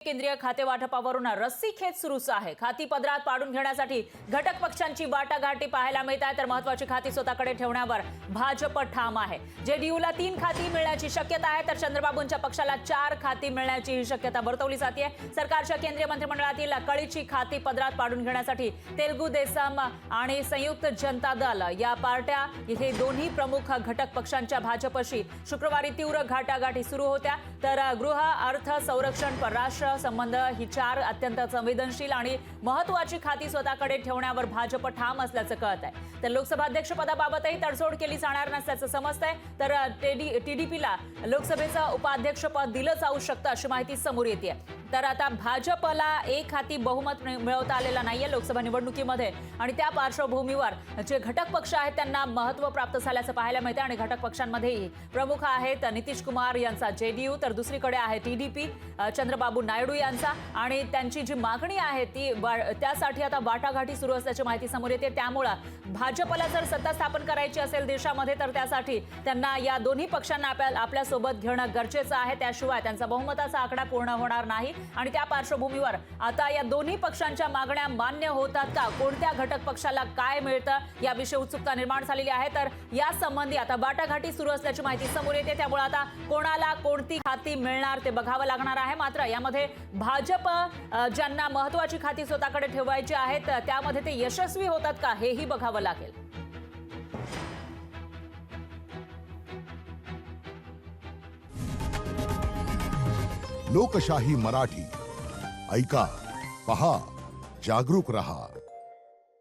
केंद्रीय खाते वाटपावरून रस्सीखेच सुरूच आहे। खाती पदरात पाडून घेण्यासाठी घटक पक्षांची वाटाघाटी पाहायला मिळत आहे, तर महत्त्वाची खाती स्वतःकडे ठेवण्यावर भाजप ठाम आहे। जेडीयूला 3 खाती मिळण्याची शक्यता आहे, तर चंद्रबाबूंच्या पक्षाला 4 खाती मिळण्याची शक्यता वर्तवली जाते। सरकारच्या केंद्रीय मंत्रिमंडळातील कळीची खाती पदरात पाडून घेण्यासाठी तेलुगू देसम आणि संयुक्त जनता दल या पार्ट्या इथे दोन्ही प्रमुख घटक पक्षांच्या भाजपशी शुक्रवारी तीव्र घाटाघाटी सुरू होत्या। तर गृह, अर्थ, संरक्षण, परराष्ट्र संबंध ही 4 अत्यंत संवेदनशील आणि महत्त्वाची खाती स्वतःकडे ठेवण्यावर भाजप ठाम असल्याचं कळत आहे। तर लोकसभा अध्यक्षपदाबाबतही तडजोड केली जाणार नसल्याचं समजतंय। तर टीडीपीला लोकसभेचं उपाध्यक्षपद दिलं जाऊ शकतं अशी माहिती समोर येते। तर आता भाजपला 1 खाती बहुमत मिळवता आलेला नाहीये लोकसभा निवडणुकीमध्ये, आणि त्या पार्श्वभूमीवर जे घटक पक्ष आहेत त्यांना महत्त्व प्राप्त झाल्याचं पाहायला मिळतं। आणि घटक पक्षांमध्येही प्रमुख आहेत नितीश कुमार यांचा जेडीयू, तर दुसरीकडे आहे टीडीपी चंद्रबाबू नायडू यांचा, आणि त्यांची जी मागणी आहे ती त्यासाठी आता वाटाघाटी सुरू असल्याची माहिती समोर येते। त्यामुळे भाजपला जर सत्ता स्थापन करायची असेल देशामध्ये, तर त्यासाठी त्यांना या दोन्ही पक्षांना आपल्या सोबत घेणं गरजेचं आहे, त्याशिवाय त्यांचा बहुमताचा आकडा पूर्ण होणार नाही। आणि त्या पार्श्वभूमीवर आता या दोन्ही पक्षांच्या मागण्या मान्य होतात का, कोणत्या घटक पक्षाला काय मिळतं याविषयी उत्सुकता निर्माण झालेली आहे। तर या संबंधी आता वाटाघाटी सुरू असल्याची माहिती समोर येते। त्यामुळे आता कोणाला कोणती खाती मिळणार ते बघावं लागणार आहे। मात्र यामध्ये भाजप ज्यांना महत्त्वाची खाती स्वतःकडे ठेवायची आहेत त्यामध्ये ते यशस्वी होतात का हेही बघावं लागेल। लोकशाही मराठी ऐका, पहा, जागरूक रहा।